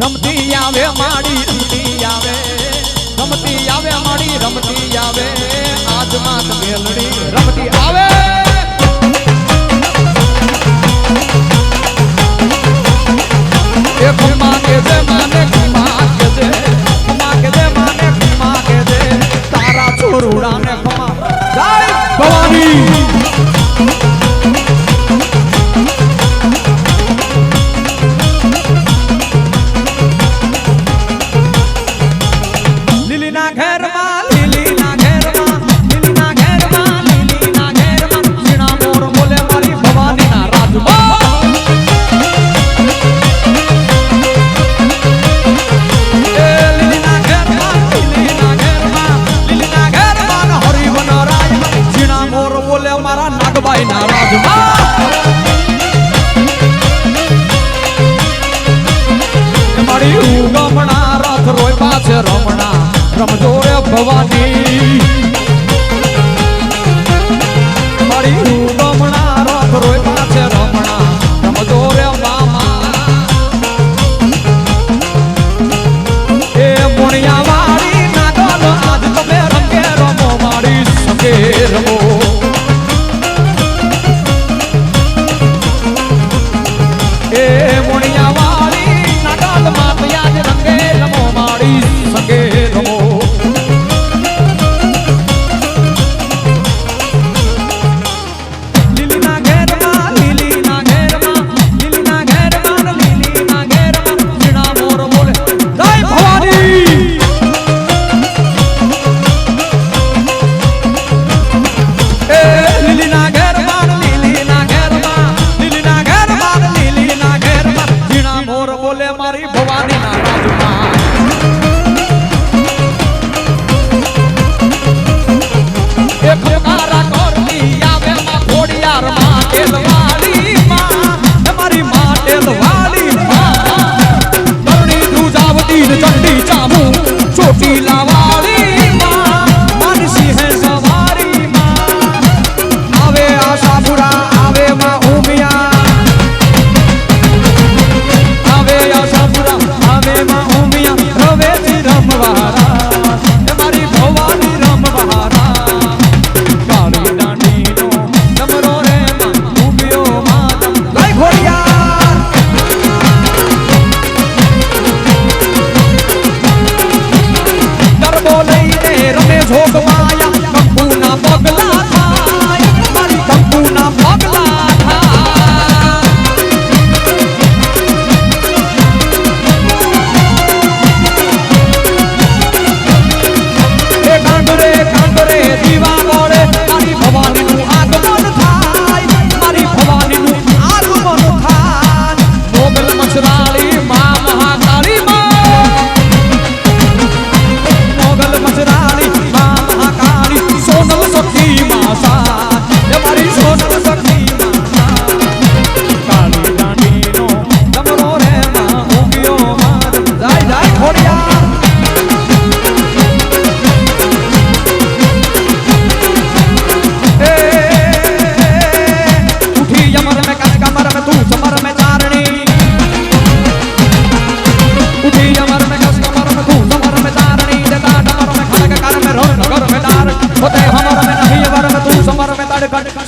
રમતી આવે માડી રમતી આવે રમતી આવે માડી રમતી આવે આજ માત મેલડી રમતી આવે એ ખમા કે જે માને ખમા કે જે માને ખમા કે જે તારા છોરુડાને ખમા જય ભવાની રમજો રે ભવાની મારી રમણા રથ રોય પાછે રમણા રમજો રે મામા એ મોણિયા વાળી નાગલ આજ તમે રંગે રમો મારી સંગે રમો એ મોણિયા વાળી નાગલ માત યાદ રંગે રમો મારી સંગે રમો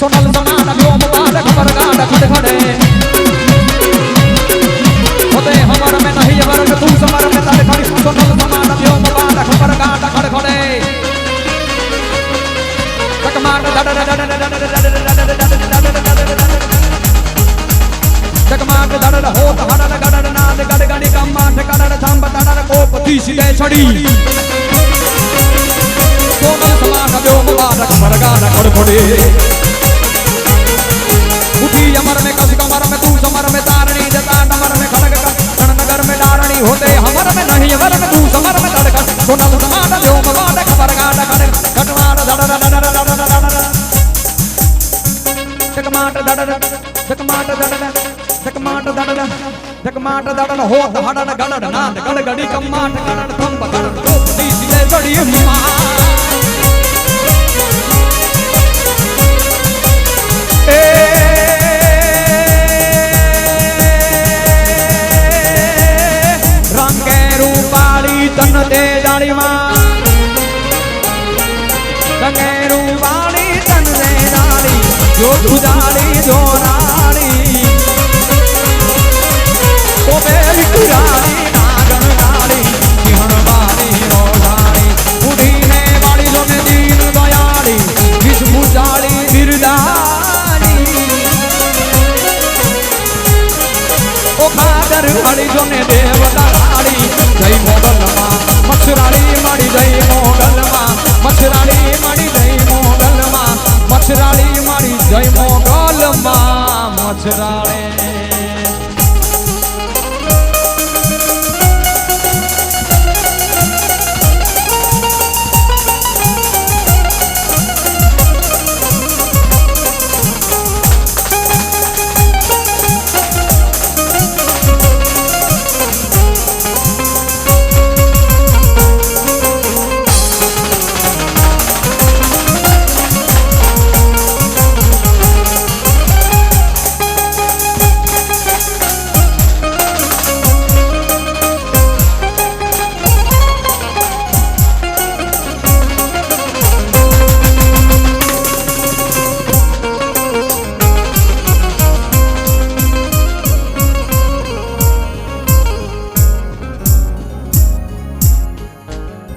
सोनल समान व्योम बाल खबर गाड खड़ खड़े होते हमर में नहीं वर्ग तू समर में तड़ खड़ी सोनल समान व्योम बाल खबर गाड खड़ खड़े चकमाट चकमाट धड़ होत हड़ड़ गड़ड़ नाद गड़ गड़ी कमाट गड़ड़ थंब तड़ड़ कोप तीस गए छड़ी सोनल समान व्योम बाल खबर गाड खड़ खड़े उठी अमर में कस कमर में तू समर में तारणी जता डमर में खड़ग कण नगर में डारणी होते हमर में नहीं अमर में तू समर में धड़कन सोनल समान व्योम बाल खबर गाड खड़ खटवाड़ धड़ चकमाट धड़ चकमाट धड़ चकमाट धड़ होत हड़ड़ गड़ड़ नाद गड़ गड़ी कमाट गड़ड़ थंब गड़ड़ कोप दी सिले जड़ी मा तन ते जाली मां कंगेरू वाली तन ते जाली जो तू जाली